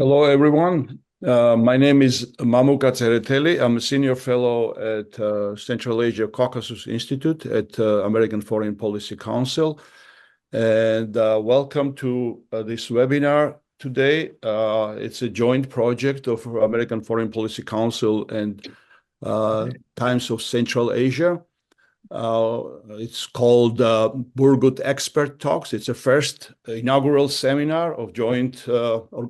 Hello, everyone. My name is Mamu Katsereteli. I'm a senior fellow at Central Asia Caucasus Institute at American Foreign Policy Council. And welcome to this webinar today. It's a joint project of American Foreign Policy Council and Times of Central Asia. It's called Burgut Expert Talks. It's a first inaugural seminar of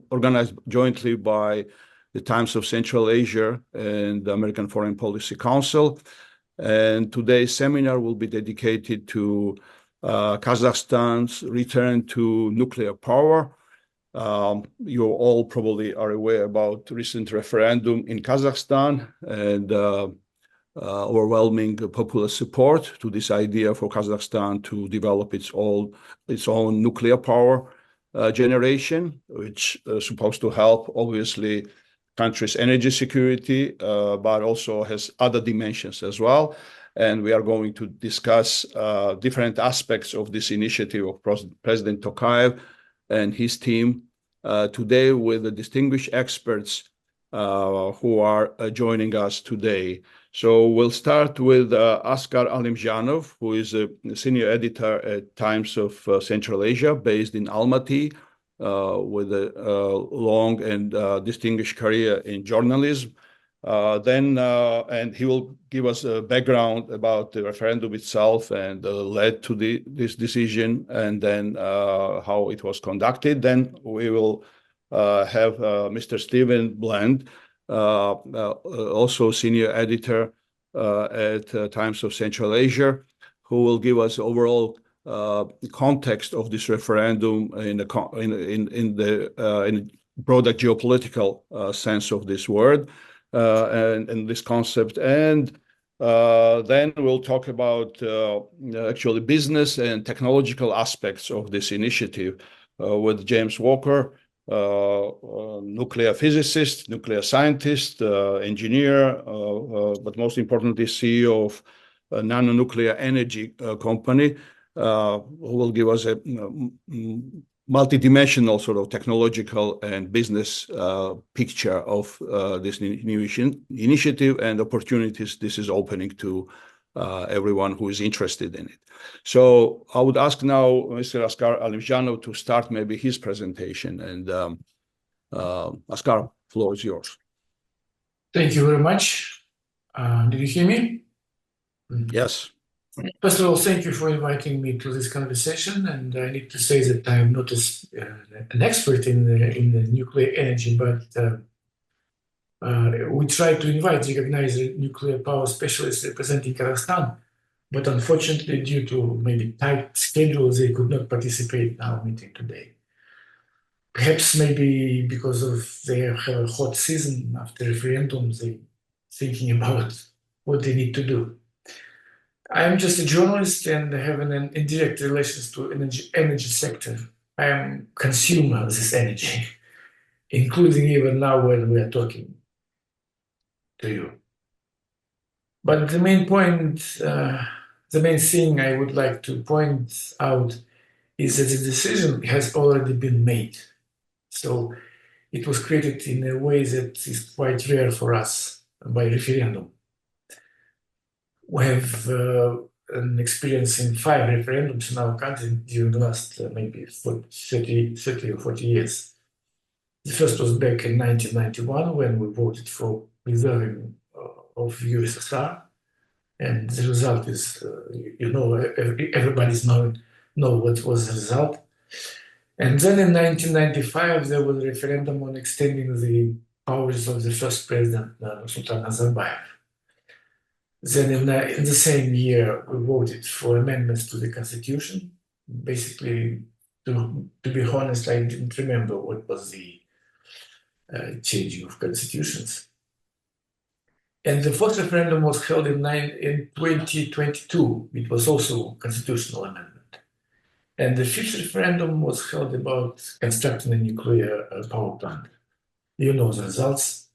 organized jointly by the Times of Central Asia and the American Foreign Policy Council. And today's seminar will be dedicated to Kazakhstan's return to nuclear power. You all probably are aware about recent referendum in Kazakhstan and overwhelming popular support to this idea for Kazakhstan to develop its own nuclear power generation, which is supposed to help, obviously, country's energy security, but also has other dimensions as well. And we are going to discuss different aspects of this initiative of President Tokayev and his team today with the distinguished experts who are joining us today. So we'll start with Askar Alimjanov, who is a senior editor at Times of Central Asia, based in Almaty, with a long and distinguished career in journalism. And he will give us a background about the referendum itself and led to this decision, and then how it was conducted. Then we will have Mr. Stephen Bland, also senior editor at Times of Central Asia, who will give us overall context of this referendum in the broader geopolitical sense of this word and this concept. And then we'll talk about actually business and technological aspects of this initiative with James Walker, nuclear physicist, nuclear scientist, engineer, but most importantly, CEO of a nanonuclear energy company, who will give us a multidimensional sort of technological and business picture of this new initiative and opportunities this is opening to everyone who is interested in it. So I would ask now Mr. Askar Alimjanov to start maybe his presentation. And Askar, floor is yours. Thank you very much. Did you hear me? Yes. First of all, thank you for inviting me to this conversation. And I need to say that I am not an expert in the nuclear energy, but we try to recognize nuclear power specialists representing Kazakhstan. But unfortunately, due to maybe tight schedules, they could not participate in our meeting today. Perhaps maybe because of they have a hot season after referendum, they thinking about what they need to do. I am just a journalist and have an indirect relations to energy sector. I am consumer of this energy, including even now when we are talking to you. But the main point, the main thing I would like to point out is that the decision has already been made. So it was created in a way that is quite rare for us by referendum. We have an experience in 5 referendums in our country during the last maybe 30 or 40 years. The first was back in 1991 when we voted for preserving of USSR. And the result is, everybody's know what was the result. And then in 1995, there was a referendum on extending the powers of the first president, Sultan Nazarbayev. Then in the same year, we voted for amendments to the constitution. Basically, to be honest, I didn't remember what was the changing of constitutions. And the fourth referendum was held in 2022. It was also a constitutional amendment. And the fifth referendum was held about constructing a nuclear power plant. You know the results.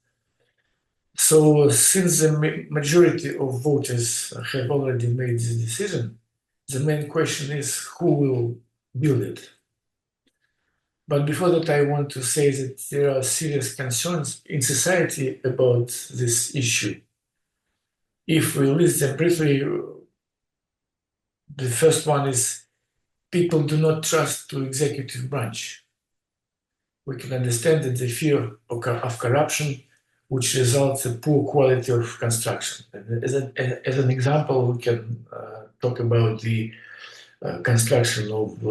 So since the majority of voters have already made the decision, the main question is who will build it. But before that, I want to say that there are serious concerns in society about this issue. If we list them briefly, the first one is people do not trust the executive branch. We can understand that they fear of corruption, which results in poor quality of construction. As an example, we can talk about the construction of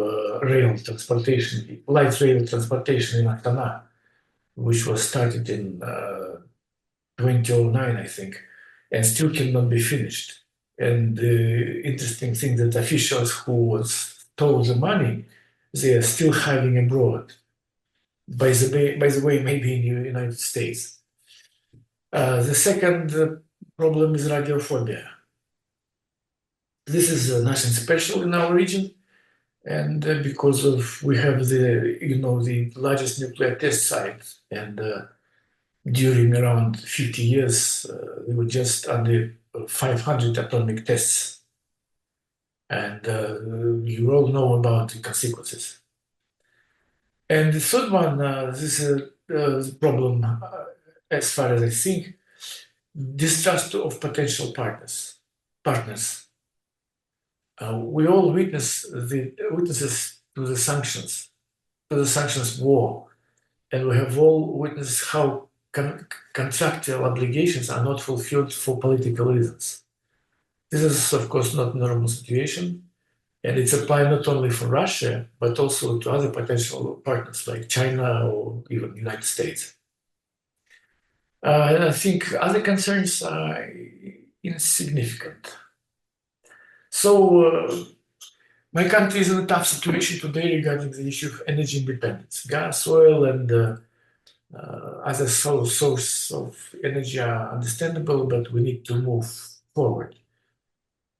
rail transportation, light rail transportation in Astana, which was started in 2009, I think, and still cannot be finished. And the interesting thing that officials who was stole the money, they are still hiding abroad. By the way, maybe in the United States. The second problem is radiophobia. This is nothing special in our region, and because of we have the largest nuclear test site, and during around 50 years, we were just under 500 atomic tests, and you all know about the consequences. And the third one, this is a problem, as far as I think, distrust of potential partners. We all witnesses to the sanctions war, and we have all witnessed how contractual obligations are not fulfilled for political reasons. This is, of course, not a normal situation, and it's applied not only for Russia, but also to other potential partners like China or even the United States. And I think other concerns are insignificant. So my country is in a tough situation today regarding the issue of energy independence. Gas, oil, and other sources of energy are understandable, but we need to move forward.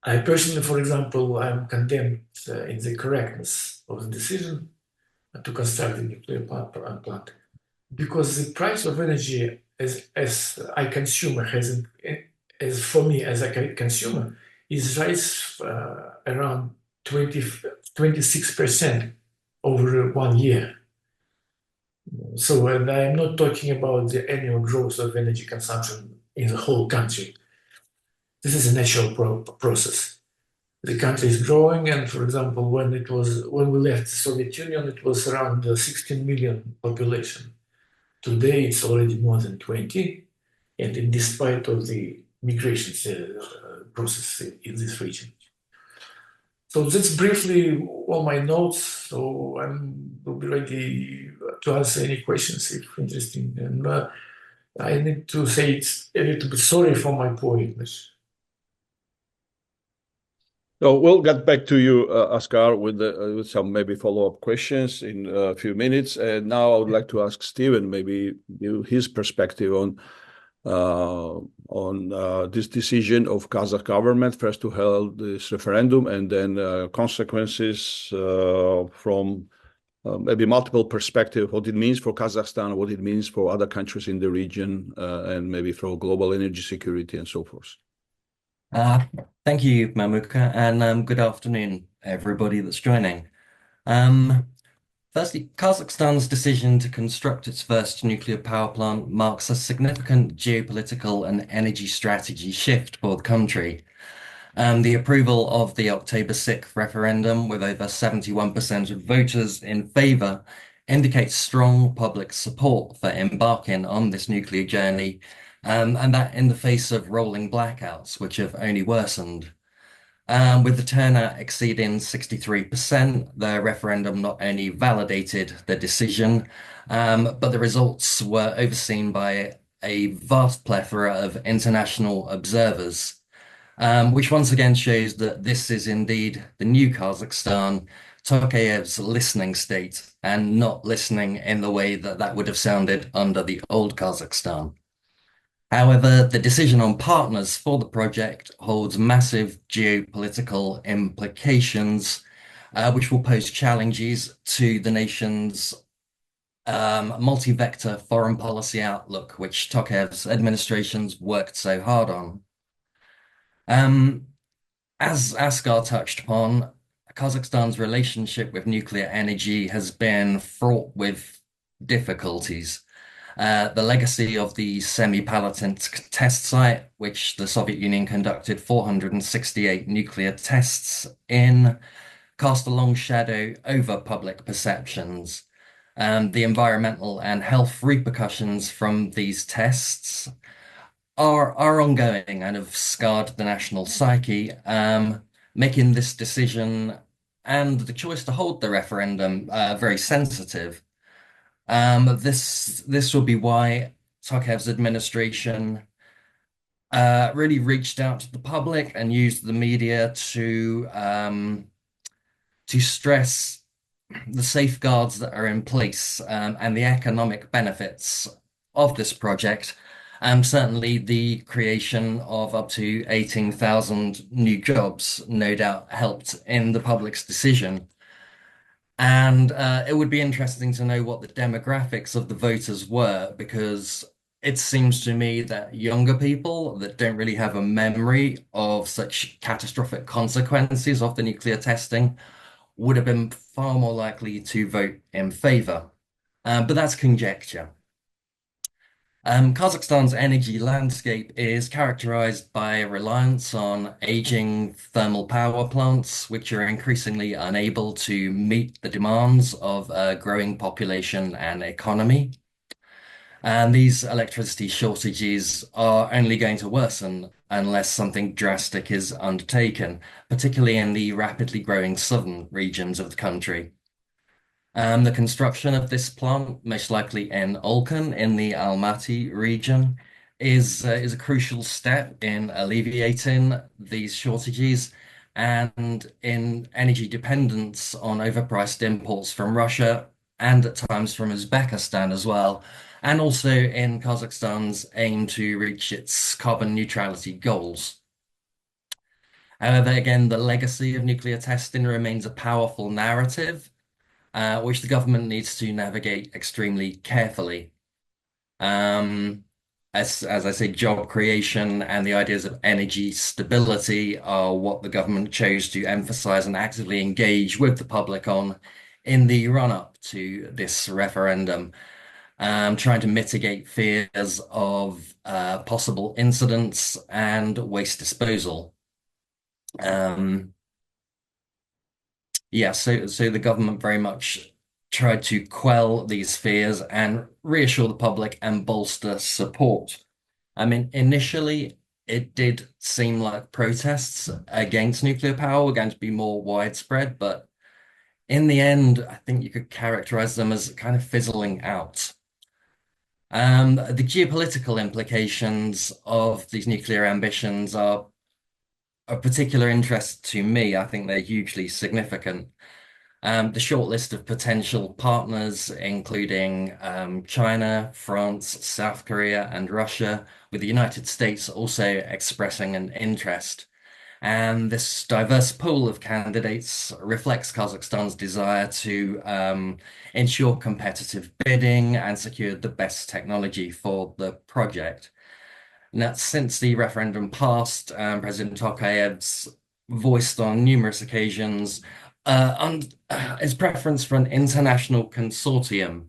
I personally, for example, I'm condemned in the correctness of the decision to construct the nuclear plant because the price of energy as I consumer has, as for me as a consumer, is rise around 26% over 1 year. So, and I'm not talking about the annual growth of energy consumption in the whole country. This is a natural process. The country is growing, and for example, when we left the Soviet Union, it was around 16 million population. Today, it's already more than 20, and in despite of the migration process in this region. So that's briefly all my notes. So will be ready to answer any questions if interesting. And I need to say it's a little bit sorry for my poor English. So we'll get back to you, Oscar, with some maybe follow-up questions in a few minutes. And now I would like to ask Stephen maybe his perspective on this decision of Kazakh government first to hold this referendum and then consequences from maybe multiple perspectives, what it means for Kazakhstan, what it means for other countries in the region, and maybe for global energy security and so forth. Thank you, Mamuka, and good afternoon, everybody that's joining. Firstly, Kazakhstan's decision to construct its first nuclear power plant marks a significant geopolitical and energy strategy shift for the country. The approval of the October 6th referendum, with over 71% of voters in favour, indicates strong public support for embarking on this nuclear journey, and that in the face of rolling blackouts, which have only worsened. With the turnout exceeding 63%, the referendum not only validated the decision, but the results were overseen by a vast plethora of international observers, which once again shows that this is indeed the new Kazakhstan, Tokayev's listening state, and not listening in the way that that would have sounded under the old Kazakhstan. However, the decision on partners for the project holds massive geopolitical implications, which will pose challenges to the nation's multi-vector foreign policy outlook, which Tokayev's administration's worked so hard on. As Asghar touched upon, Kazakhstan's relationship with nuclear energy has been fraught with difficulties. The legacy of the Semipalatinsk test site, which the Soviet Union conducted 468 nuclear tests in, cast a long shadow over public perceptions. The environmental and health repercussions from these tests are ongoing and have scarred the national psyche, making this decision and the choice to hold the referendum very sensitive. This will be why Tokayev's administration really reached out to the public and used the media to stress the safeguards that are in place and the economic benefits of this project. Certainly, the creation of up to 18,000 new jobs no doubt helped in the public's decision. And it would be interesting to know what the demographics of the voters were, because it seems to me that younger people that don't really have a memory of such catastrophic consequences of the nuclear testing would have been far more likely to vote in favor. But that's conjecture. Kazakhstan's energy landscape is characterized by a reliance on aging thermal power plants, which are increasingly unable to meet the demands of a growing population and economy. And these electricity shortages are only going to worsen unless something drastic is undertaken, particularly in the rapidly growing southern regions of the country. The construction of this plant, most likely in Olkan in the Almaty region, is a crucial step in alleviating these shortages and in energy dependence on overpriced imports from Russia and at times from Uzbekistan as well, and also in Kazakhstan's aim to reach its carbon neutrality goals. However, again, the legacy of nuclear testing remains a powerful narrative which the government needs to navigate extremely carefully. As I say, job creation and the ideas of energy stability are what the government chose to emphasize and actively engage with the public on in the run-up to this referendum, trying to mitigate fears of possible incidents and waste disposal. Yeah, so the government very much tried to quell these fears and reassure the public and bolster support. I mean, initially, it did seem like protests against nuclear power were going to be more widespread, but in the end, I think you could characterize them as kind of fizzling out. The geopolitical implications of these nuclear ambitions are of particular interest to me. I think they're hugely significant. The short list of potential partners, including China, France, South Korea, and Russia, with the United States also expressing an interest. And this diverse pool of candidates reflects Kazakhstan's desire to ensure competitive bidding and secure the best technology for the project. Now, since the referendum passed, President Tokayev's voiced on numerous occasions his preference for an international consortium,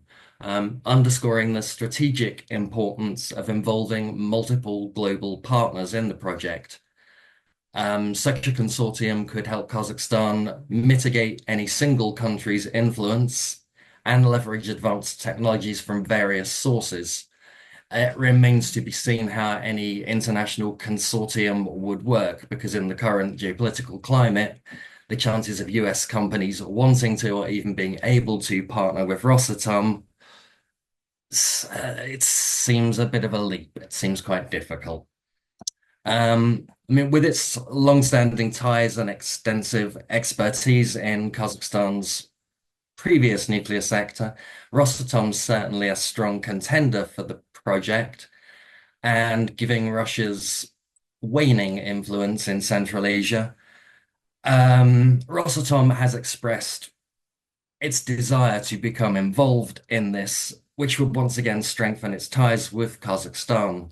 underscoring the strategic importance of involving multiple global partners in the project. Such a consortium could help Kazakhstan mitigate any single country's influence and leverage advanced technologies from various sources. It remains to be seen how any international consortium would work, because in the current geopolitical climate, the chances of US companies wanting to or even being able to partner with Rosatom, it seems a bit of a leap. It seems quite difficult. I mean, with its long-standing ties and extensive expertise in Kazakhstan's previous nuclear sector, Rosatom's certainly a strong contender for the project, and giving Russia's waning influence in Central Asia, Rosatom has expressed its desire to become involved in this, which would once again strengthen its ties with Kazakhstan.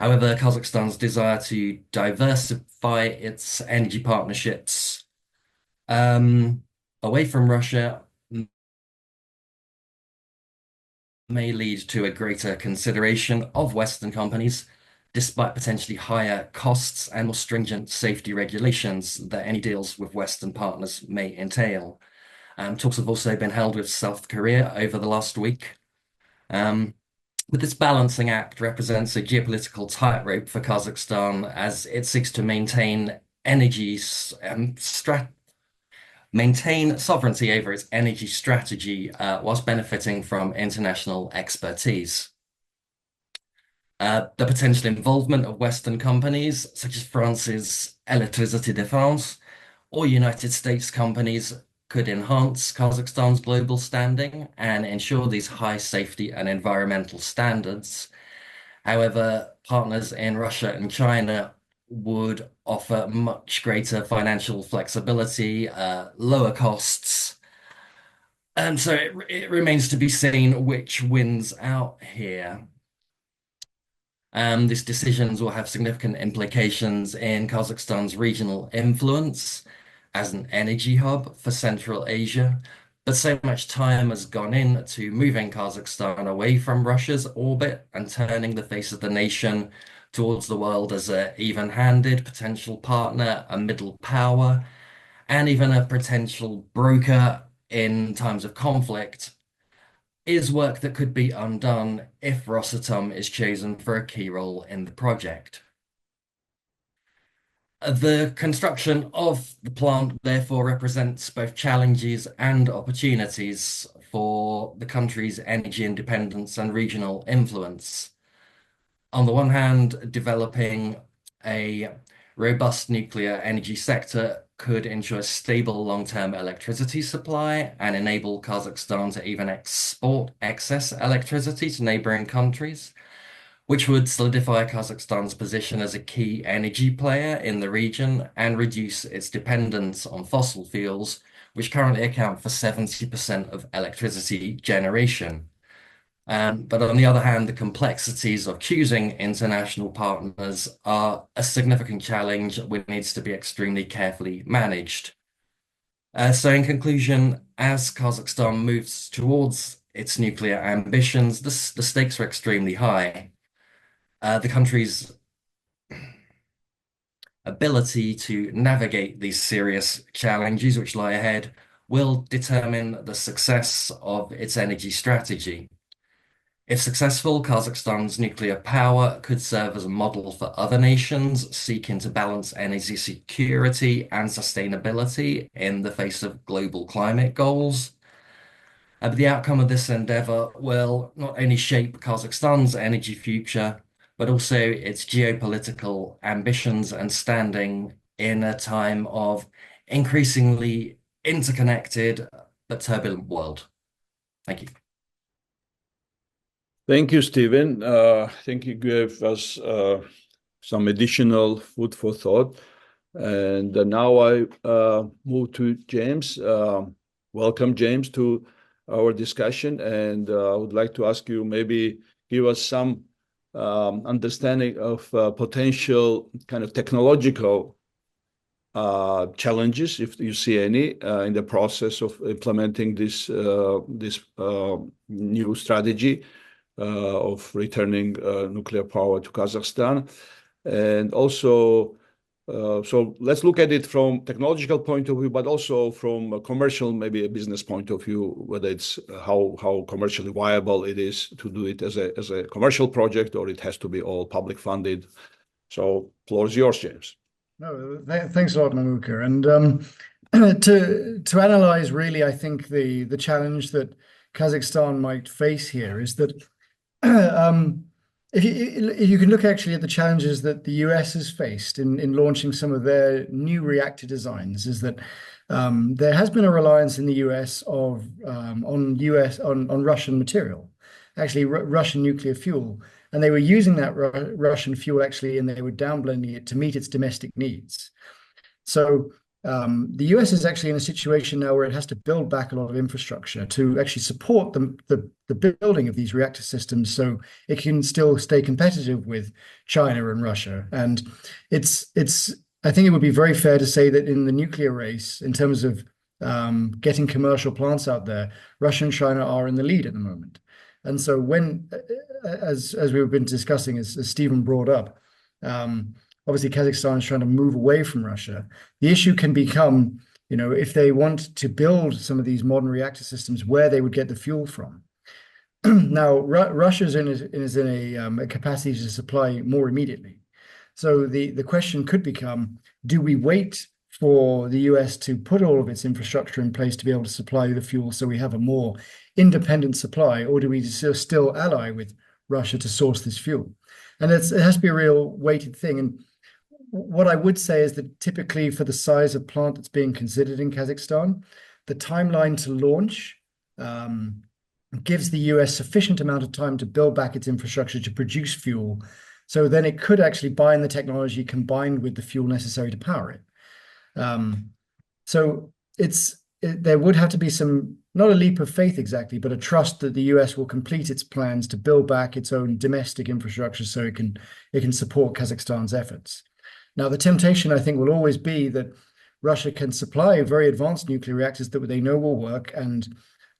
However, Kazakhstan's desire to diversify its energy partnerships away from Russia may lead to a greater consideration of Western companies, despite potentially higher costs and more stringent safety regulations that any deals with Western partners may entail. Talks have also been held with South Korea over the last week. But this balancing act represents a geopolitical tightrope for Kazakhstan as it seeks to maintain sovereignty over its energy strategy whilst benefiting from international expertise. The potential involvement of Western companies, such as France's Electricité de France or United States companies, could enhance Kazakhstan's global standing and ensure these high safety and environmental standards. However, partners in Russia and China would offer much greater financial flexibility, lower costs. And so it remains to be seen which wins out here. These decisions will have significant implications in Kazakhstan's regional influence as an energy hub for Central Asia. But so much time has gone into moving Kazakhstan away from Russia's orbit and turning the face of the nation towards the world as an even-handed potential partner, a middle power, and even a potential broker in times of conflict, is work that could be undone if Rosatom is chosen for a key role in the project. The construction of the plant therefore represents both challenges and opportunities for the country's energy independence and regional influence. On the one hand, developing a robust nuclear energy sector could ensure stable long-term electricity supply and enable Kazakhstan to even export excess electricity to neighboring countries, which would solidify Kazakhstan's position as a key energy player in the region and reduce its dependence on fossil fuels, which currently account for 70% of electricity generation. But on the other hand, the complexities of choosing international partners are a significant challenge which needs to be extremely carefully managed. So in conclusion, as Kazakhstan moves towards its nuclear ambitions, the stakes are extremely high. The country's ability to navigate these serious challenges which lie ahead will determine the success of its energy strategy. If successful, Kazakhstan's nuclear power could serve as a model for other nations seeking to balance energy security and sustainability in the face of global climate goals. But the outcome of this endeavor will not only shape Kazakhstan's energy future, but also its geopolitical ambitions and standing in a time of increasingly interconnected but turbulent world. Thank you. Thank you, Stephen. I think you gave us some additional food for thought. And now I move to James. Welcome, James, to our discussion. And I would like to ask you maybe give us some understanding of potential kind of technological challenges, if you see any, in the process of implementing this new strategy of returning nuclear power to Kazakhstan. And also, so let's look at it from technological point of view, but also from a commercial, maybe a business point of view, whether it's how commercially viable it is to do it as a commercial project, or it has to be all public funded. So, floor is yours, James. No, thanks a lot, Mamuka. And to analyze really, I think the challenge that Kazakhstan might face here is that if you can look actually at the challenges that the US has faced in launching some of their new reactor designs, is that there has been a reliance in the US on Russian material, actually Russian nuclear fuel, and they were using that Russian fuel actually, and they were downblending it to meet its domestic needs. So the US is actually in a situation now where it has to build back a lot of infrastructure to actually support the building of these reactor systems, so it can still stay competitive with China and Russia. And it's I think it would be very fair to say that in the nuclear race, in terms of getting commercial plants out there, Russia and China are in the lead at the moment. And so when, as we've been discussing, as Stephen brought up, obviously Kazakhstan is trying to move away from Russia. The issue can become, if they want to build some of these modern reactor systems, where they would get the fuel from. Now, Russia is in a capacity to supply more immediately. So the question could become, do we wait for the US to put all of its infrastructure in place to be able to supply the fuel so we have a more independent supply, or do we still ally with Russia to source this fuel? And it has to be a real weighted thing. And what I would say is that typically for the size of plant that's being considered in Kazakhstan, the timeline to launch gives the US sufficient amount of time to build back its infrastructure to produce fuel. So then it could actually buy in the technology combined with the fuel necessary to power it. So there would have to be some, not a leap of faith exactly, but a trust that the US will complete its plans to build back its own domestic infrastructure so it can support Kazakhstan's efforts. Now, the temptation, I think, will always be that Russia can supply very advanced nuclear reactors that they know will work, and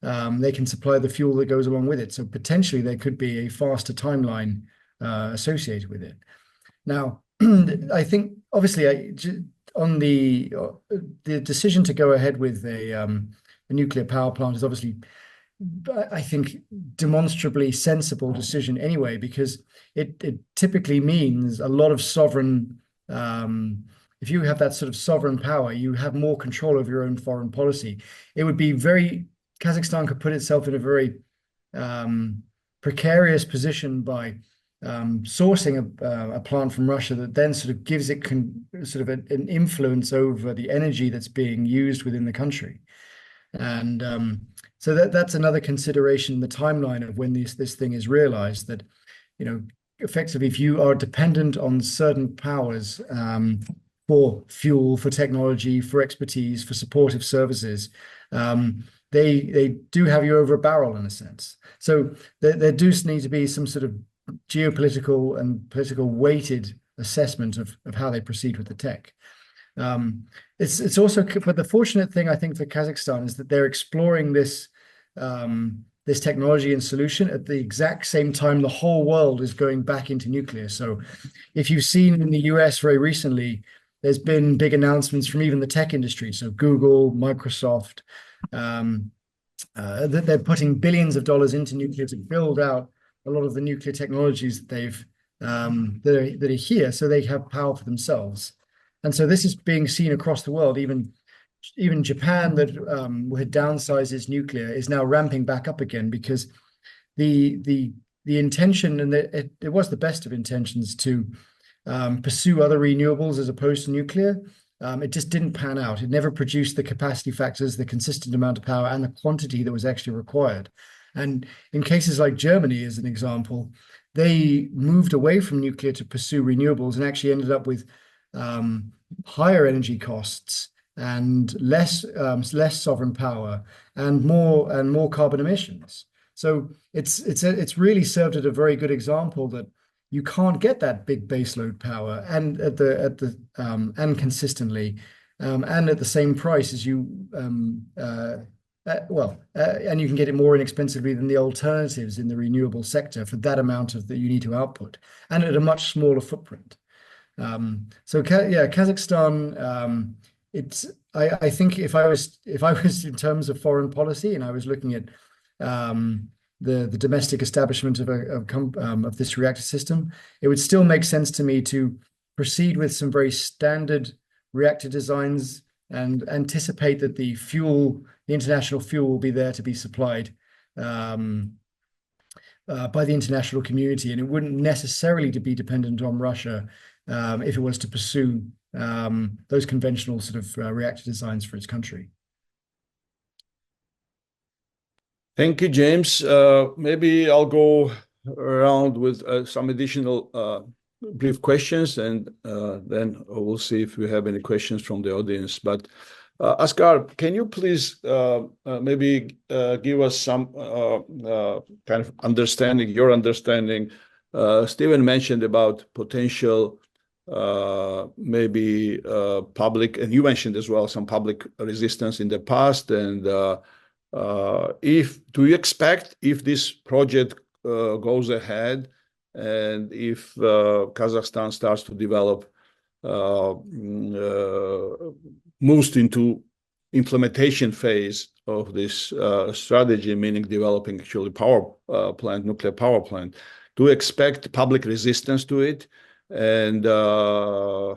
they can supply the fuel that goes along with it. So potentially there could be a faster timeline associated with it. Now, I think obviously on the decision to go ahead with a nuclear power plant is obviously, I think, demonstrably sensible decision anyway, because it typically means a lot of sovereign. If you have that sort of sovereign power, you have more control over your own foreign policy. It would be Kazakhstan could put itself in a very precarious position by sourcing a plant from Russia that then sort of gives it sort of an influence over the energy that's being used within the country. And so that's another consideration, the timeline of when this thing is realized, that, effectively, if you are dependent on certain powers for fuel, for technology, for expertise, for supportive services, they do have you over a barrel in a sense. So there does need to be some sort of geopolitical and political weighted assessment of how they proceed with the tech. It's also, but the fortunate thing I think for Kazakhstan is that they're exploring this technology and solution at the exact same time the whole world is going back into nuclear. So if you've seen in the US very recently, there's been big announcements from even the tech industry. So Google, Microsoft, that they're putting billions of dollars into nuclear to build out a lot of the nuclear technologies that that are here, so they have power for themselves. And so this is being seen across the world. Even Japan, that had downsized its nuclear, is now ramping back up again, because the intention, and it was the best of intentions, to pursue other renewables as opposed to nuclear. It just didn't pan out. It never produced the capacity factors, the consistent amount of power, and the quantity that was actually required. And in cases like Germany, as an example, they moved away from nuclear to pursue renewables and actually ended up with higher energy costs and less sovereign power and more carbon emissions. So it's really served as a very good example that you can't get that big baseload power and and consistently and at the same price as you and you can get it more inexpensively than the alternatives in the renewable sector for that amount that you need to output, and at a much smaller footprint. Kazakhstan. I think if I was in terms of foreign policy and I was looking at the domestic establishment of this reactor system, it would still make sense to me to proceed with some very standard reactor designs and anticipate that the international fuel will be there to be supplied by the international community, and it wouldn't necessarily to be dependent on Russia if it was to pursue those conventional sort of reactor designs for its country. Thank you, James. Maybe I'll go around with some additional brief questions, and then we'll see if we have any questions from the audience. But Asghar, can you please maybe give us some kind of your understanding? Stephen mentioned about potential maybe public, and you mentioned as well some public resistance in the past. And do you expect, if this project goes ahead and if Kazakhstan starts to develop, moves into implementation phase of this strategy, meaning developing actually nuclear power plant, do you expect public resistance to it? And how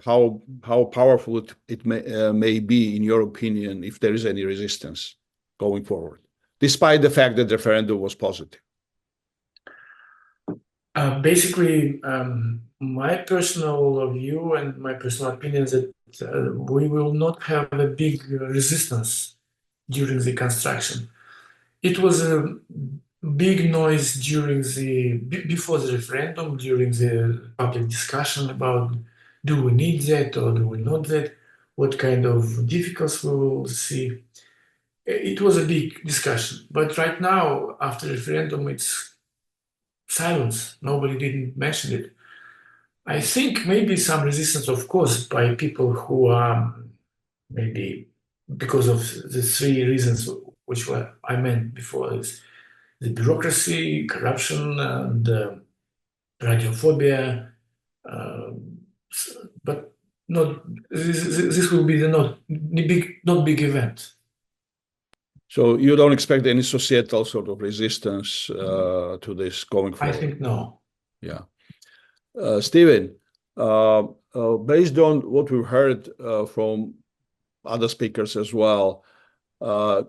powerful it may be, in your opinion, if there is any resistance going forward, despite the fact that the referendum was positive? Basically, my personal view and my personal opinion is that we will not have a big resistance during the construction. It was a big noise before the referendum, during the public discussion about, do we need that or do we not that? What kind of difficulties we will see? It was a big discussion, but right now, after the referendum, it's silence. Nobody didn't mention it. I think maybe some resistance, of course, by people who are maybe because of the three reasons which I meant before: is the bureaucracy, corruption, and radiophobia. But not this will be not big event. So you don't expect any societal sort of resistance to this going forward? I think no. Yeah. Stephen, based on what we've heard from other speakers as well, and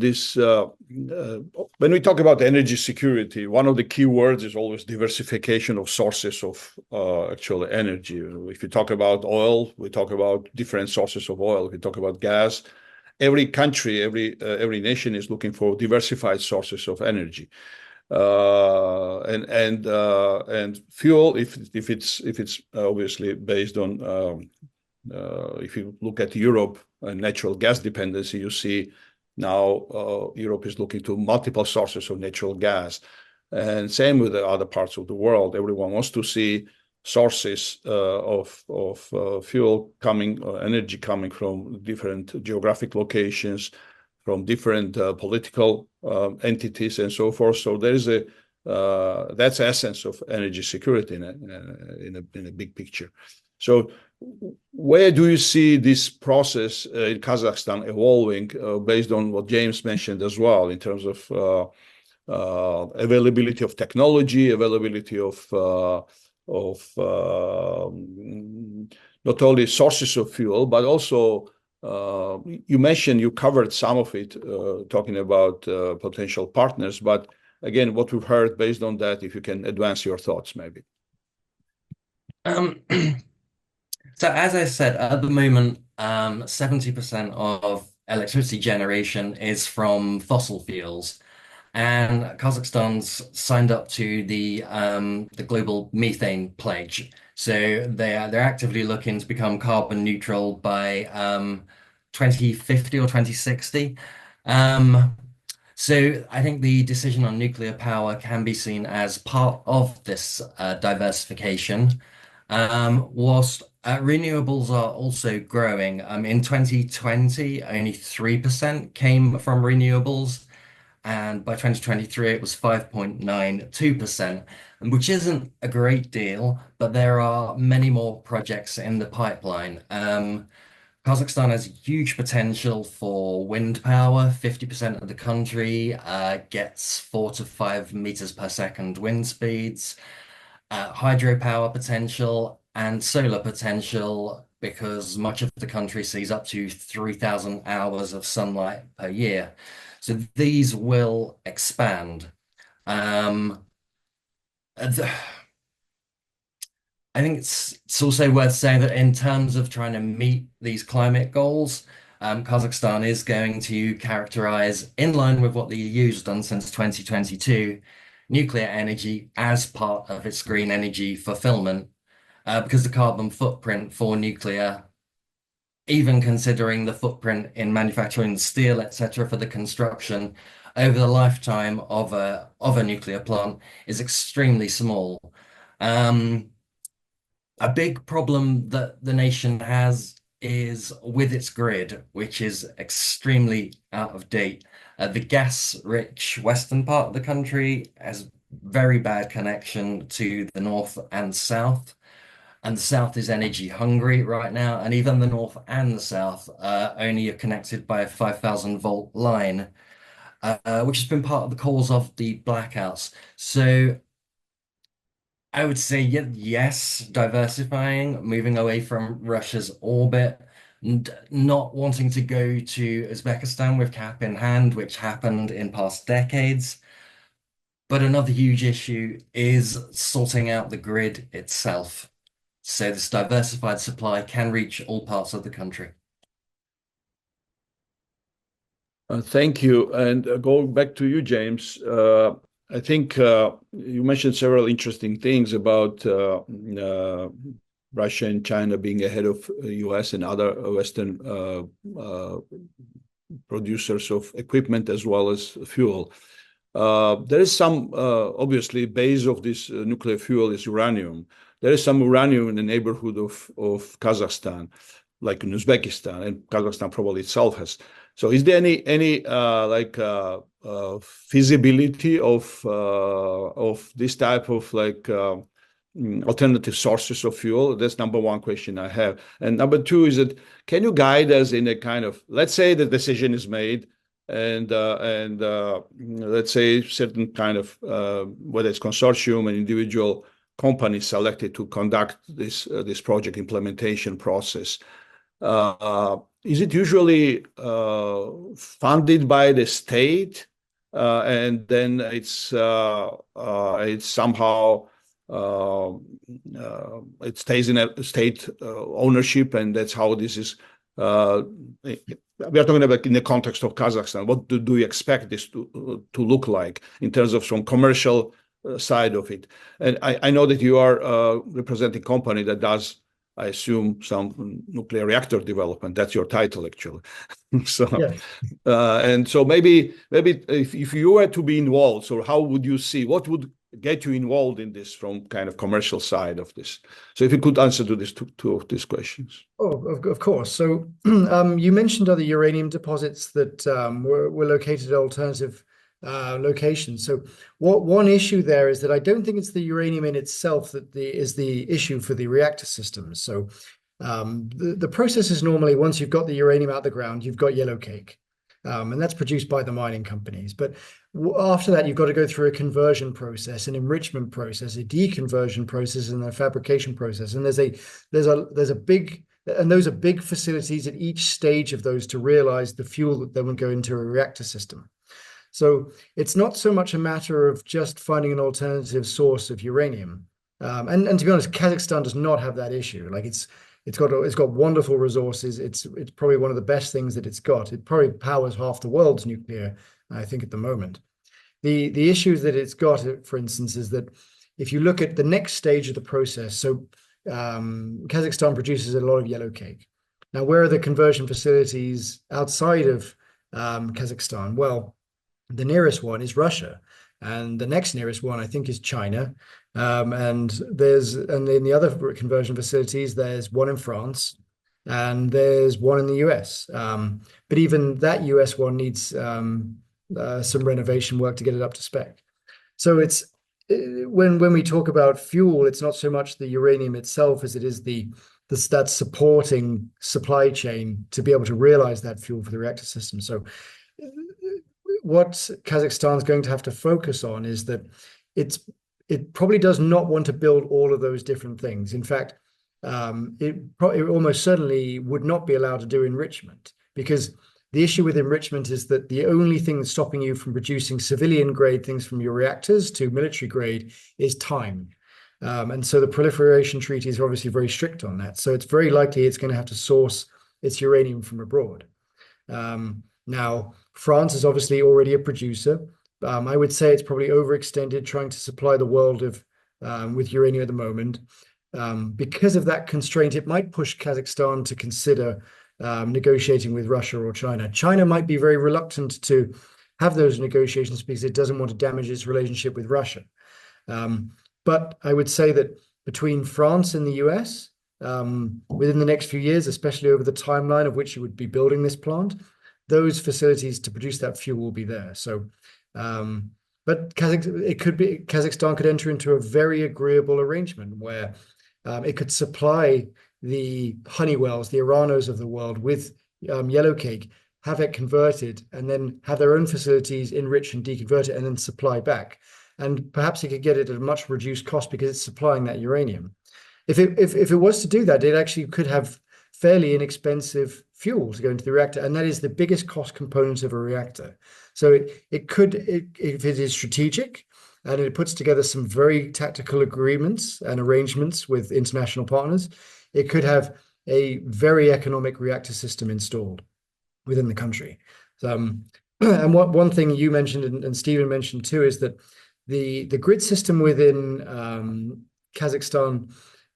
this, when we talk about energy security, one of the key words is always diversification of sources of actual energy. If you talk about oil, we talk about different sources of oil. If we talk about gas, every country, every nation is looking for diversified sources of energy. And fuel, if it's obviously based on, if you look at Europe and natural gas dependency, you see now Europe is looking to multiple sources of natural gas, and same with the other parts of the world. Everyone wants to see sources of fuel coming, or energy coming from different geographic locations, from different political entities, and so forth. So there is that's the essence of energy security in a big picture. So where do you see this process in Kazakhstan evolving, based on what James mentioned as well, in terms of availability of technology, availability of not only sources of fuel, but also you mentioned, you covered some of it, talking about potential partners. But again, what we've heard, based on that, if you can advance your thoughts, maybe. So as I said, at the moment, 70% of electricity generation is from fossil fuels. And Kazakhstan's signed up to the global methane pledge. So they're actively looking to become carbon neutral by 2050 or 2060. So I think the decision on nuclear power can be seen as part of this diversification. Whilst renewables are also growing. In 2020, only 3% came from renewables. And by 2023, it was 5.92%, which isn't a great deal, but there are many more projects in the pipeline. Kazakhstan has huge potential for wind power. 50% of the country gets 4 to 5 meters per second wind speeds, hydropower potential, and solar potential, because much of the country sees up to 3,000 hours of sunlight per year. So these will expand. I think it's also worth saying that in terms of trying to meet these climate goals, Kazakhstan is going to characterize, in line with what the EU has done since 2022, nuclear energy as part of its green energy fulfillment, because the carbon footprint for nuclear, even considering the footprint in manufacturing steel, etc., for the construction over the lifetime of a nuclear plant, is extremely small. A big problem that the nation has is with its grid, which is extremely out of date. The gas-rich western part of the country has very bad connection to the north and south, and the south is energy hungry right now, and even the north and the south only are connected by a 5,000-volt line, which has been part of the cause of the blackouts. So I would say yes, diversifying, moving away from Russia's orbit, and not wanting to go to Uzbekistan with cap in hand, which happened in past decades. But another huge issue is sorting out the grid itself. So this diversified supply can reach all parts of the country. Thank you. And going back to you, James, I think you mentioned several interesting things about Russia and China being ahead of US and other Western producers of equipment as well as fuel. There is some, obviously, base of this nuclear fuel is uranium. There is some uranium in the neighborhood of Kazakhstan, like in Uzbekistan, and Kazakhstan probably itself has. So is there any feasibility of this type of alternative sources of fuel? That's number one question I have. And number two is that can you guide us in a kind of, let's say the decision is made and let's say certain kind of, whether it's consortium and individual companies selected to conduct this project implementation process. Is it usually funded by the state, and then it's somehow it stays in a state ownership, and that's how this is. We are talking about in the context of Kazakhstan. What do you expect this to look like in terms of some commercial side of it? And I know that you are representing a company that does, I assume, some nuclear reactor development. That's your title, actually. So, Yes. And so maybe if you were to be involved, so how would you see what would get you involved in this from kind of commercial side of this? So if you could answer to this two of these questions. Oh, of course. So you mentioned other uranium deposits that were located at alternative locations. So one issue there is that I don't think it's the uranium in itself that is the issue for the reactor systems. So the process is normally once you've got the uranium out the ground, you've got yellow cake. And that's produced by the mining companies. But after that, you've got to go through a conversion process, an enrichment process, a deconversion process, and a fabrication process. And there's a big, and those are big facilities at each stage of those to realize the fuel that then will go into a reactor system. So it's not so much a matter of just finding an alternative source of uranium. And to be honest, Kazakhstan does not have that issue. Like it's got wonderful resources. It's probably one of the best things that it's got. It probably powers half the world's nuclear, I think, at the moment. The issues that it's got, for instance, is that if you look at the next stage of the process, so Kazakhstan produces a lot of yellow cake. Now, where are the conversion facilities outside of Kazakhstan? Well, the nearest one is Russia, and the next nearest one, I think, is China. And in the other conversion facilities, there's one in France, and there's one in the US. But even that US one needs some renovation work to get it up to spec. So it's when we talk about fuel, it's not so much the uranium itself as it is that supporting supply chain to be able to realize that fuel for the reactor system. So what Kazakhstan is going to have to focus on is that it probably does not want to build all of those different things. In fact, it almost certainly would not be allowed to do enrichment, because the issue with enrichment is that the only thing that's stopping you from producing civilian grade things from your reactors to military grade is time. And so the proliferation treaties are obviously very strict on that. So it's very likely it's going to have to source its uranium from abroad. Now, France is obviously already a producer. I would say it's probably overextended trying to supply the world with uranium at the moment. Because of that constraint, it might push Kazakhstan to consider negotiating with Russia or China. China might be very reluctant to have those negotiations because it doesn't want to damage its relationship with Russia. But I would say that between France and the US within the next few years, especially over the timeline of which you would be building this plant. Those facilities to produce that fuel will be there. So, but Kazakhstan could enter into a very agreeable arrangement where it could supply the Honeywells, the Iranos of the world with yellowcake, have it converted, and then have their own facilities enrich and deconvert it, and then supply back. And perhaps it could get it at a much reduced cost because it's supplying that uranium. If it was to do that, it actually could have fairly inexpensive fuel to go into the reactor, and that is the biggest cost component of a reactor. So it could, if it is strategic, and it puts together some very tactical agreements and arrangements with international partners, it could have a very economic reactor system installed within the country. And one thing you mentioned and Stephen mentioned too is that the grid system within Kazakhstan,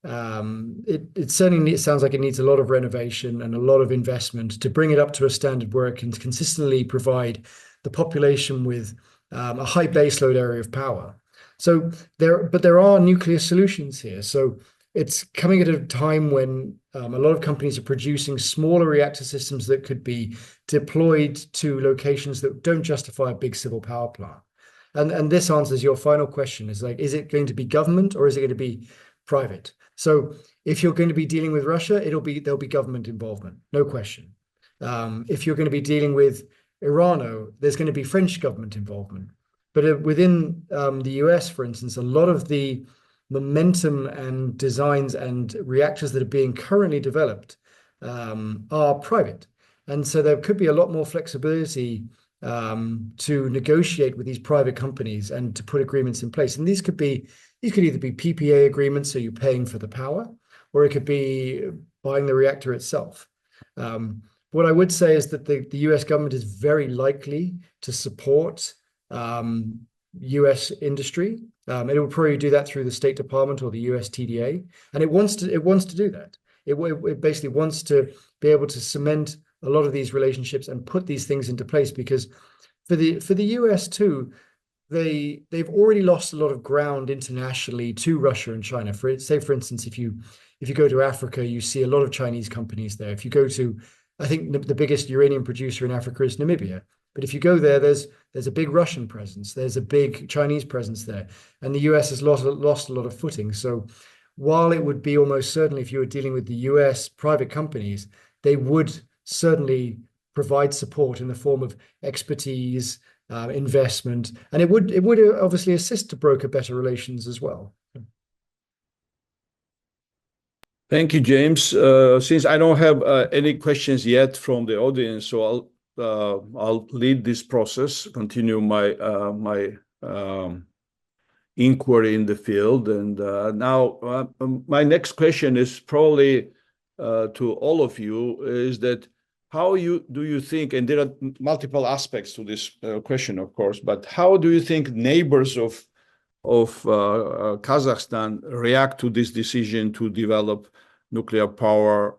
it certainly sounds like it needs a lot of renovation and a lot of investment to bring it up to a standard where it can consistently provide the population with a high baseload area of power. So there are nuclear solutions here. So it's coming at a time when a lot of companies are producing smaller reactor systems that could be deployed to locations that don't justify a big civil power plant. And this answers your final question, is like, is it going to be government or is it going to be private? So if you're going to be dealing with Russia, there'll be government involvement, no question. If you're going to be dealing with Irano, there's going to be French government involvement. But within the US, for instance, a lot of the momentum and designs and reactors that are being currently developed are private. And so there could be a lot more flexibility to negotiate with these private companies and to put agreements in place. And these could either be PPA agreements, so you're paying for the power, or it could be buying the reactor itself. What I would say is that the US government is very likely to support US industry. It will probably do that through the State Department or the US TDA, and it wants to do that. It basically wants to be able to cement a lot of these relationships and put these things into place, because for the US too, they've already lost a lot of ground internationally to Russia and China. For instance, if you go to Africa, you see a lot of Chinese companies there. If you go to, I think the biggest uranium producer in Africa is Namibia. But if you go there, there's a big Russian presence, there's a big Chinese presence there, and the US has lost a lot of footing. So while it would be almost certainly, if you were dealing with the US private companies, they would certainly provide support in the form of expertise, investment, and it would obviously assist to broker better relations as well. Thank you, James. Since I don't have any questions yet from the audience, so I'll lead this process, continue my inquiry in the field. And now my next question is probably to all of you, is that how do you think, and there are multiple aspects to this question, of course, but how do you think neighbors of Kazakhstan react to this decision to develop nuclear power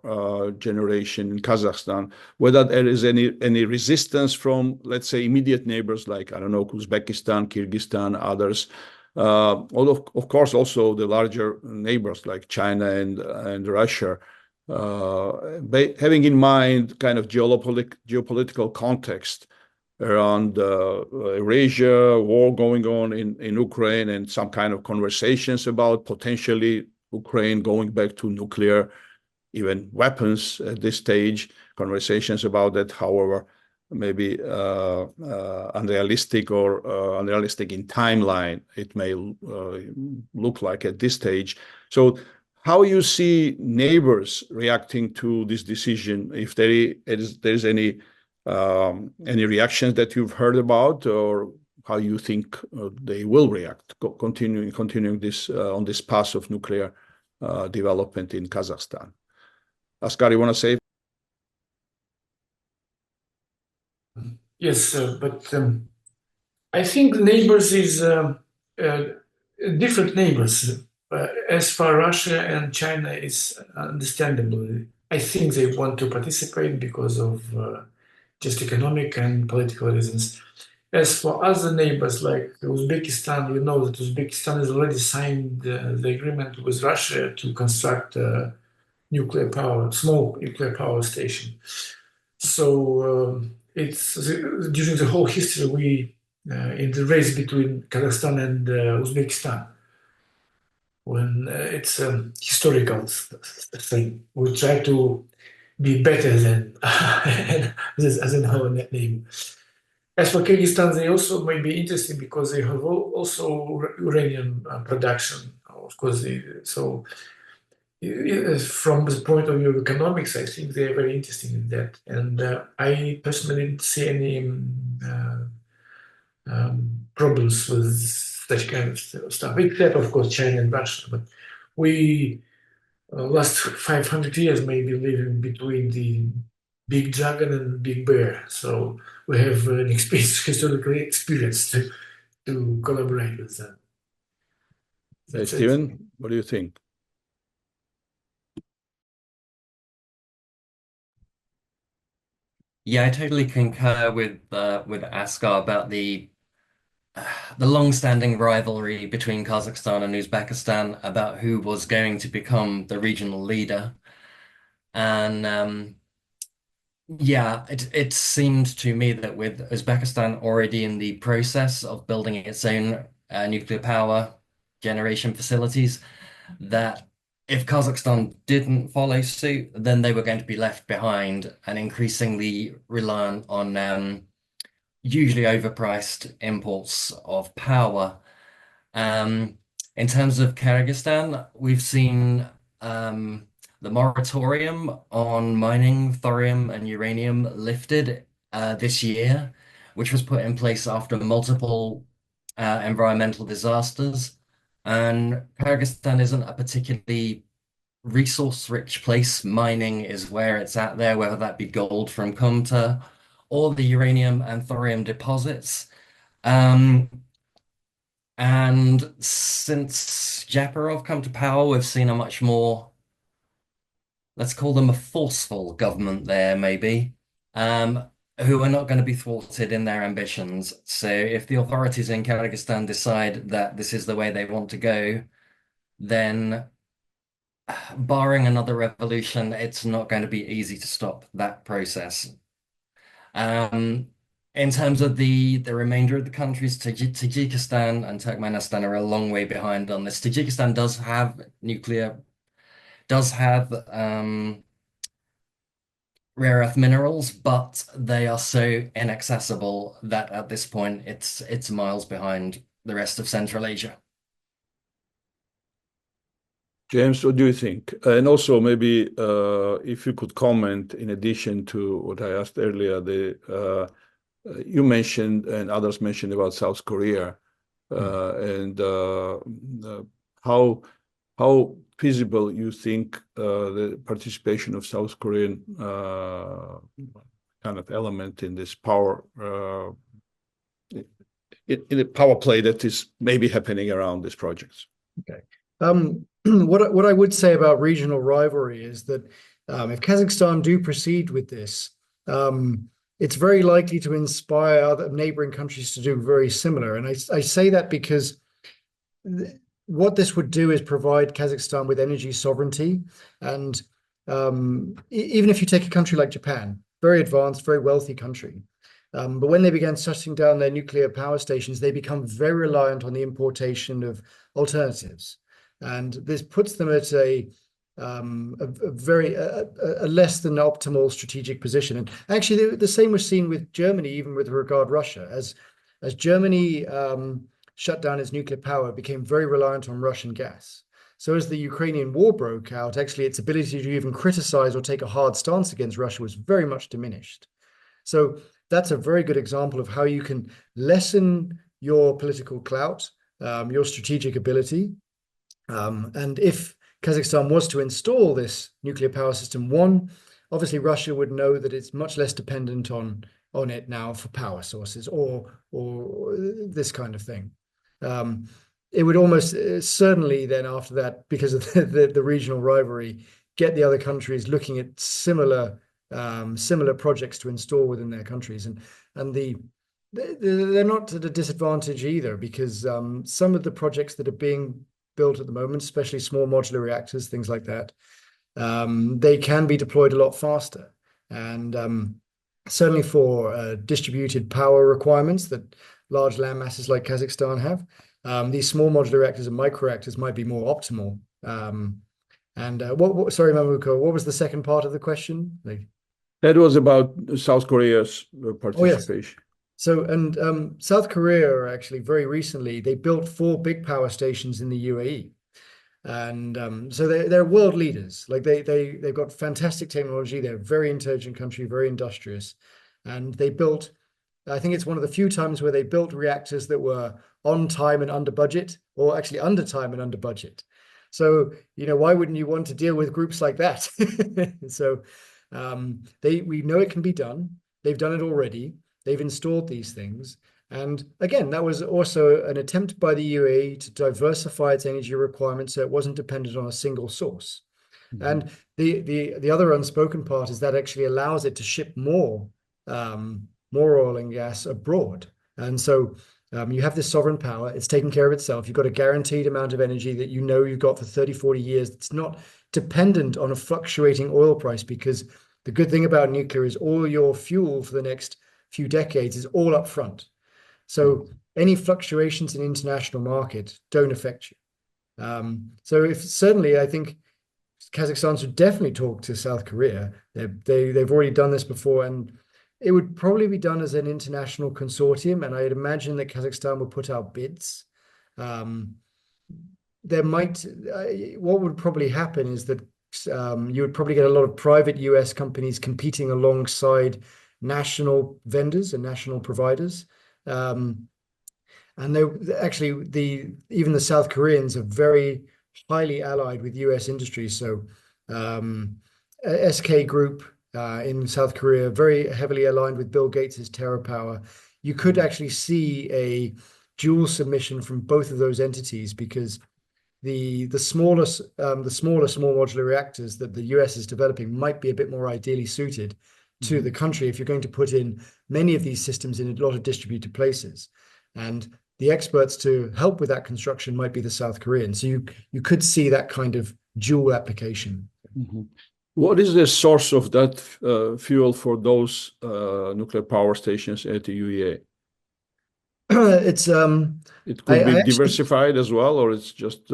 generation in Kazakhstan? Whether there is any resistance from, let's say, immediate neighbors like, I don't know, Uzbekistan, Kyrgyzstan, others. Of course, also the larger neighbors like China and Russia. Having in mind kind of geopolitical context around Eurasia, war going on in Ukraine, and some kind of conversations about potentially Ukraine going back to nuclear, even weapons at this stage, conversations about that, however, maybe unrealistic or unrealistic in timeline, it may look like at this stage. So how you see neighbors reacting to this decision, if there's any reactions that you've heard about, or how you think they will react, continuing this on this path of nuclear development in Kazakhstan. Askar, you want to say? Yes, but I think neighbors is different neighbors. As far Russia and China is understandable, I think they want to participate because of just economic and political reasons. As for other neighbors like Uzbekistan, you know that Uzbekistan has already signed the agreement with Russia to construct a small nuclear power station. So it's during the whole history we in the race between Kazakhstan and Uzbekistan, when it's a historical thing, we try to be better than than our name. As for Kyrgyzstan, they also may be interesting because they have also uranium production. Of course, from the point of view of economics, I think they are very interesting in that. And I personally didn't see any problems with such kind of stuff, except of course China and Russia. But we last 500 years maybe living between the big dragon and big bear, so we have an historical experience to collaborate with them. Hey, Stephen, what do you think? Yeah, I totally concur with Askar about the long-standing rivalry between Kazakhstan and Uzbekistan about who was going to become the regional leader. And yeah, it seemed to me that with Uzbekistan already in the process of building its own nuclear power generation facilities, that if Kazakhstan didn't follow suit, then they were going to be left behind and increasingly reliant on usually overpriced imports of power. In terms of Kyrgyzstan, we've seen the moratorium on mining thorium and uranium lifted this year, which was put in place after multiple environmental disasters. And Kyrgyzstan isn't a particularly resource-rich place. Mining is where it's at there, whether that be gold from Kumta or the uranium and thorium deposits. And since Japarov come to power, we've seen a much more, let's call them a forceful government there, maybe, who are not going to be thwarted in their ambitions. So if the authorities in Kyrgyzstan decide that this is the way they want to go, then barring another revolution, it's not going to be easy to stop that process. In terms of the remainder of the countries, Tajikistan and Turkmenistan are a long way behind on this. Tajikistan does have rare earth minerals, but they are so inaccessible that at this point it's miles behind the rest of Central Asia. James, what do you think? And also maybe if you could comment in addition to what I asked earlier, you mentioned and others mentioned about South Korea and how feasible you think the participation of South Korean kind of element in this power in the power play that is maybe happening around these projects. Okay. What I would say about regional rivalry is that if Kazakhstan do proceed with this, it's very likely to inspire other neighboring countries to do very similar. And I say that because what this would do is provide Kazakhstan with energy sovereignty. And even if you take a country like Japan, very advanced, very wealthy country, but when they began shutting down their nuclear power stations, they become very reliant on the importation of alternatives. And this puts them at a less than optimal strategic position. And actually, the same was seen with Germany, even with regard to Russia, as Germany shut down its nuclear power, it became very reliant on Russian gas. So as the Ukrainian war broke out, actually its ability to even criticize or take a hard stance against Russia was very much diminished. So that's a very good example of how you can lessen your political clout, your strategic ability. And if Kazakhstan was to install this nuclear power system, obviously Russia would know that it's much less dependent on it now for power sources or this kind of thing. It would almost certainly then after that, because of the regional rivalry, get the other countries looking at similar projects to install within their countries. And the they're not at a disadvantage either, because some of the projects that are being built at the moment, especially small modular reactors, things like that, they can be deployed a lot faster. And certainly for distributed power requirements that large land masses like Kazakhstan have, these small modular reactors and microreactors might be more optimal. Sorry, Mamuko, what was the second part of the question? That was about South Korea's Oh, yes. participation. So, and South Korea actually very recently, they built 4 big power stations in the UAE. And so they're world leaders. Like they've got fantastic technology. They're a very intelligent country, very industrious. And they built, I think it's one of the few times where they built reactors that were on time and under budget, or actually under time and under budget. So, why wouldn't you want to deal with groups like that? So we know it can be done. They've done it already. They've installed these things. And again, that was also an attempt by the UAE to diversify its energy requirements so it wasn't dependent on a single source. Mm-hmm. And the other unspoken part is that actually allows it to ship more oil and gas abroad. And so you have this sovereign power. It's taking care of itself. You've got a guaranteed amount of energy that you've got for 30, 40 years. It's not dependent on a fluctuating oil price, because the good thing about nuclear is all your fuel for the next few decades is all up front. So any fluctuations in international market don't affect you. So certainly, I think Kazakhstan should definitely talk to South Korea. They've already done this before, and it would probably be done as an international consortium. And I'd imagine that Kazakhstan would put out bids. What would probably happen is that you would probably get a lot of private US companies competing alongside national vendors and national providers. And even the South Koreans are very highly allied with US industries. So SK Group in South Korea, very heavily aligned with Bill Gates's TerraPower. You could actually see a dual submission from both of those entities, because the smaller small modular reactors that the US is developing might be a bit more ideally suited to the country if you're going to put in many of these systems in a lot of distributed places. And the experts to help with that construction might be the South Koreans. So you could see that kind of dual application. Mm-hmm. What is the source of that fuel for those nuclear power stations at the UEA? It could be diversified as well, or it's just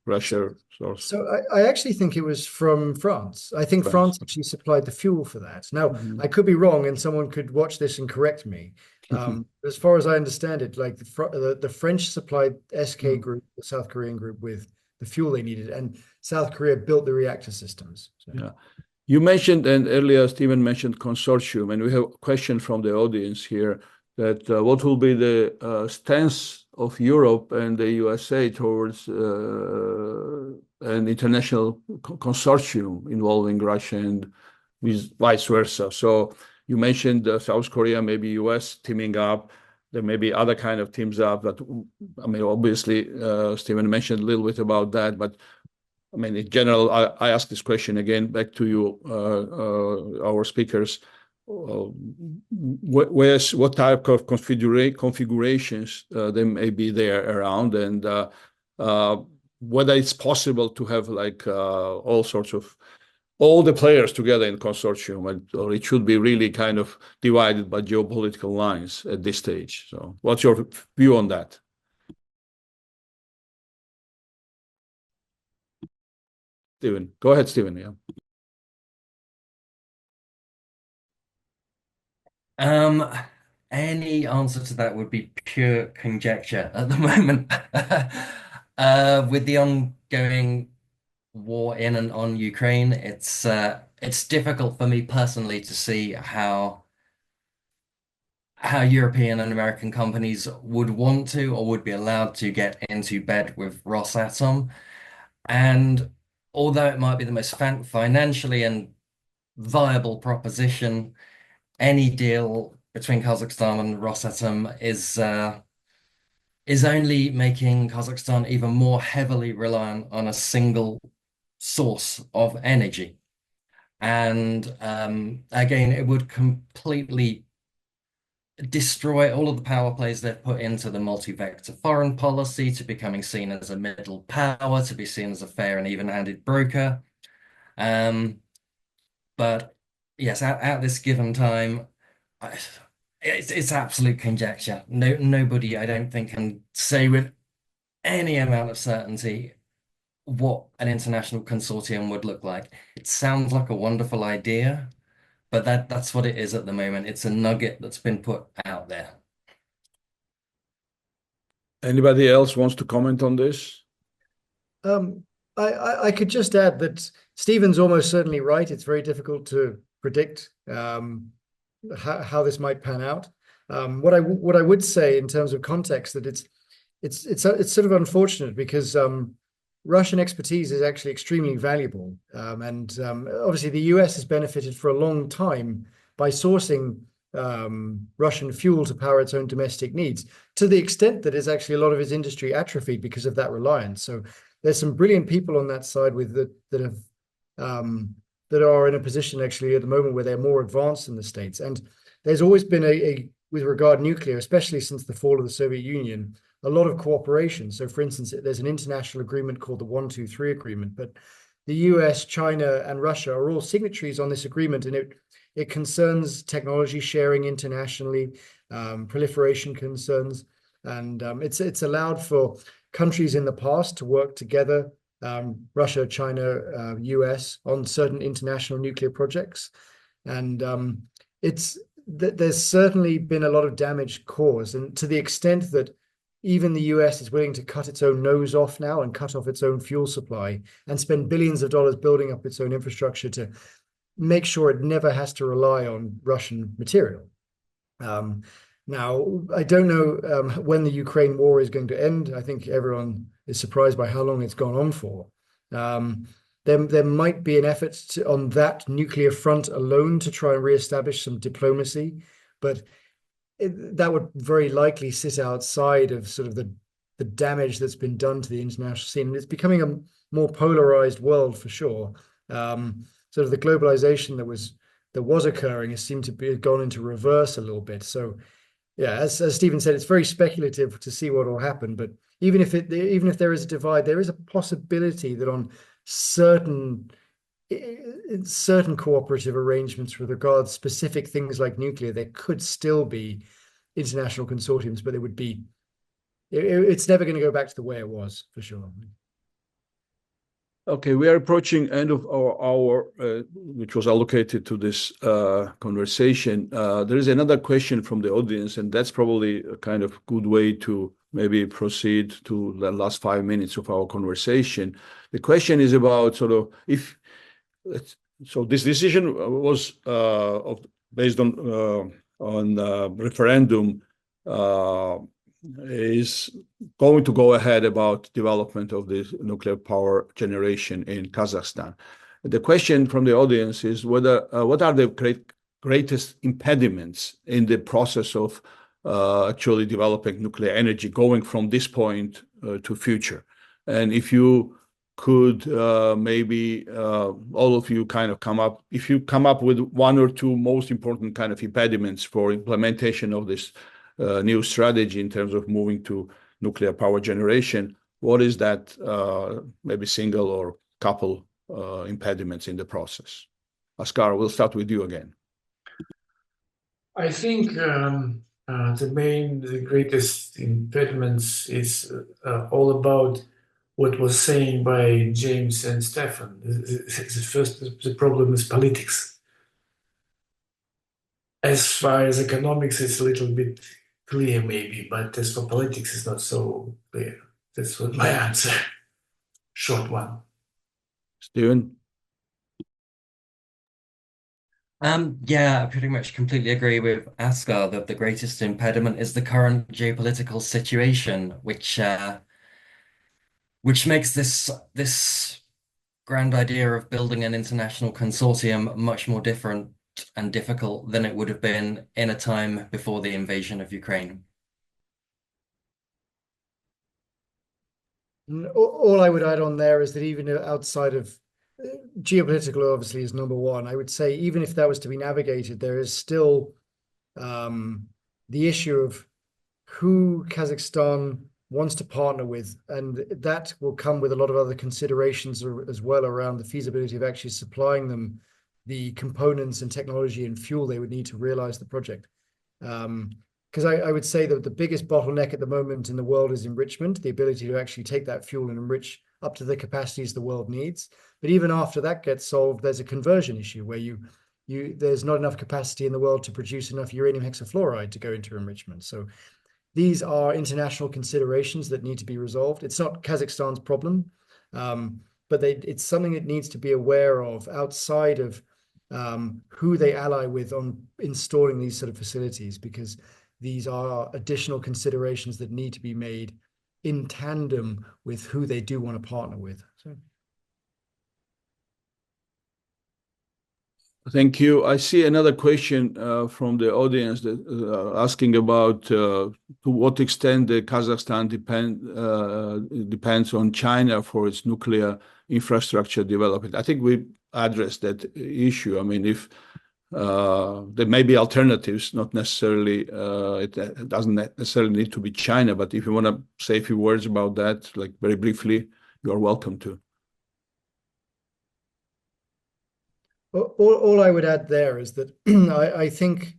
Russia source? So I actually think it was from France. I think France actually supplied the fuel for that. Now, I could be wrong, and someone could watch this and correct me. As far as I understand it, like the French supplied SK Group, the South Korean group, with the fuel they needed, and South Korea built the reactor systems. So. Yeah. You mentioned, and earlier Stephen mentioned consortium, and we have a question from the audience here, that what will be the stance of Europe and the USA towards an international consortium involving Russia and vice versa. So you mentioned South Korea, maybe US teaming up. There may be other kind of teams up. That, I mean, obviously, Stephen mentioned a little bit about that, but I mean, in general, I ask this question again back to you, our speakers. What type of configurations there may be there around, and whether it's possible to have like all the players together in consortium, or it should be really kind of divided by geopolitical lines at this stage. So what's your view on that? Stephen, go ahead, Stephen. Yeah. Any answer to that would be pure conjecture at the moment. With the ongoing war in and on Ukraine, it's difficult for me personally to see how European and American companies would want to or would be allowed to get into bed with Rosatom. And although it might be the most financially and viable proposition, any deal between Kazakhstan and Rosatom is only making Kazakhstan even more heavily reliant on a single source of energy. And again, it would completely destroy all of the power plays they've put into the multi-vector foreign policy, to becoming seen as a middle power, to be seen as a fair and even-handed broker. But yes, at this given time, it's absolute conjecture. Nobody, I don't think, can say with any amount of certainty what an international consortium would look like. It sounds like a wonderful idea, but that's what it is at the moment. It's a nugget that's been put out there. Anybody else wants to comment on this? I could just add that Stephen's almost certainly right. It's very difficult to predict how this might pan out. What I would say in terms of context, that it's sort of unfortunate because Russian expertise is actually extremely valuable, and obviously the US has benefited for a long time by sourcing Russian fuel to power its own domestic needs, to the extent that it's actually a lot of its industry atrophied because of that reliance. So there's some brilliant people on that side that are in a position actually at the moment where they're more advanced in the States. And there's always been with regard nuclear, especially since the fall of the Soviet Union, a lot of cooperation. So for instance, there's an international agreement called the 123 agreement, but the US, China, and Russia are all signatories on this agreement, and it concerns technology sharing internationally, proliferation concerns, and it's allowed for countries in the past to work together, Russia, China, US, on certain international nuclear projects. And there's certainly been a lot of damage caused, and to the extent that even the US is willing to cut its own nose off now and cut off its own fuel supply and spend billions of dollars building up its own infrastructure to make sure it never has to rely on Russian material. Now, I don't know when the Ukraine war is going to end. I think everyone is surprised by how long it's gone on for. There might be an effort on that nuclear front alone to try and reestablish some diplomacy, but that would very likely sit outside of sort of the damage that's been done to the international scene. And it's becoming a more polarized world for sure. Sort of the globalization that was occurring has seemed to be gone into reverse a little bit. So yeah, as Stephen said, it's very speculative to see what will happen. But even if there is a divide, there is a possibility that on certain cooperative arrangements with regards to specific things like nuclear, there could still be international consortiums, but it's never going to go back to the way it was, for sure. Okay, we are approaching end of our hour, which was allocated to this conversation. There is another question from the audience, and that's probably a kind of good way to maybe proceed to the last 5 minutes of our conversation. The question is about sort of so this decision was based on referendum, is going to go ahead about development of this nuclear power generation in Kazakhstan. The question from the audience is what are the greatest impediments in the process of actually developing nuclear energy going from this point to future? And if you could maybe all of you kind of come up with one or two most important kind of impediments for implementation of this new strategy in terms of moving to nuclear power generation, what is that maybe single or couple impediments in the process? Askar, we'll start with you again. I think the greatest impediments is all about what was saying by James and Stefan. The problem is politics. As far as economics, it's a little bit clear maybe, but as for politics, it's not so clear. That's what my answer. Short one. Steven? Yeah, I pretty much completely agree with Askar that the greatest impediment is the current geopolitical situation, which makes this grand idea of building an international consortium much more different and difficult than it would have been in a time before the invasion of Ukraine. All I would add on there is that even outside of geopolitical, obviously, is number one. I would say even if that was to be navigated, there is still the issue of who Kazakhstan wants to partner with, and that will come with a lot of other considerations as well around the feasibility of actually supplying them the components and technology and fuel they would need to realize the project. Because I would say that the biggest bottleneck at the moment in the world is enrichment, the ability to actually take that fuel and enrich up to the capacities the world needs. But even after that gets solved, there's a conversion issue where there's not enough capacity in the world to produce enough uranium hexafluoride to go into enrichment. So these are international considerations that need to be resolved. It's not Kazakhstan's problem, but it's something it needs to be aware of outside of who they ally with on installing these sort of facilities, because these are additional considerations that need to be made in tandem with who they do want to partner with. So. Thank you. I see another question from the audience that asking about to what extent the Kazakhstan depends on China for its nuclear infrastructure development. I think we addressed that issue. I mean, if there may be alternatives, not necessarily, it doesn't necessarily need to be China, but if you want to say a few words about that, like very briefly, you're welcome to. All I would add there is that I think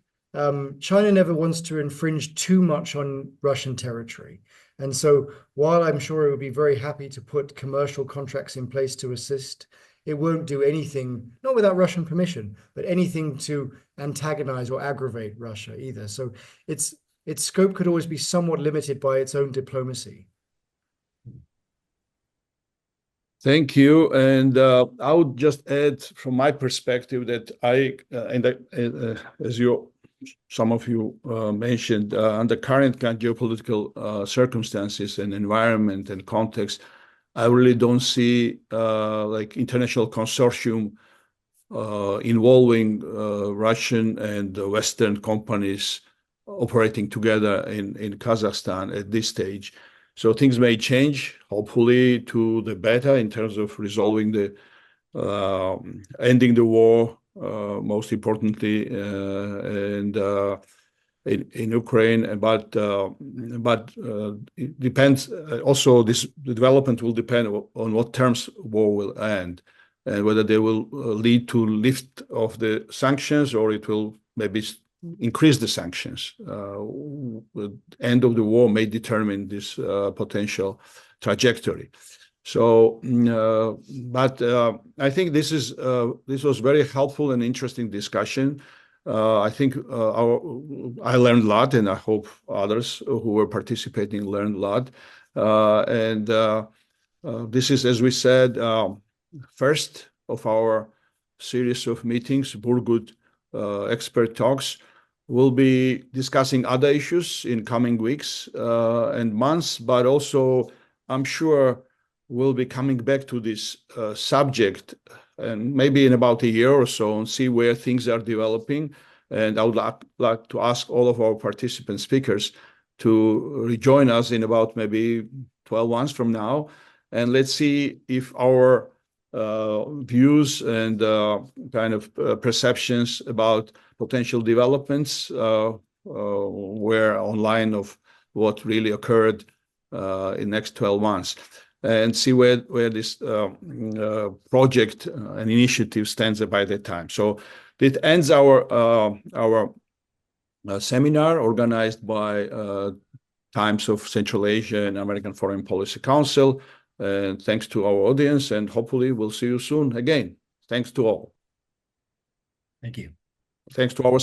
China never wants to infringe too much on Russian territory. And so while I'm sure it would be very happy to put commercial contracts in place to assist, it won't do anything, not without Russian permission, but anything to antagonize or aggravate Russia either. So its scope could always be somewhat limited by its own diplomacy. Thank you. And I would just add from my perspective that as some of you mentioned, under current kind of geopolitical circumstances and environment and context, I really don't see like international consortium involving Russian and Western companies operating together in Kazakhstan at this stage. So things may change, hopefully, to the better in terms of resolving ending the war, most importantly, and in Ukraine. But it depends. Also, the development will depend on what terms war will end, and whether they will lead to lift of the sanctions or it will maybe increase the sanctions. The end of the war may determine this potential trajectory. So, but I think this was very helpful and interesting discussion. I think I learned a lot, and I hope others who were participating learned a lot. This is, as we said, first of our series of meetings, Burgut Expert Talks. We'll be discussing other issues in coming weeks and months, but also I'm sure we'll be coming back to this subject and maybe in about a year or so and see where things are developing. And I would like to ask all of our participant speakers to rejoin us in about maybe 12 months from now. And let's see if our views and kind of perceptions about potential developments were online of what really occurred in next 12 months, and see where this project and initiative stands by that time. So it ends our seminar organized by Times of Central Asia and American Foreign Policy Council. And thanks to our audience, and hopefully we'll see you soon again. Thanks to all. Thank you. Thanks to our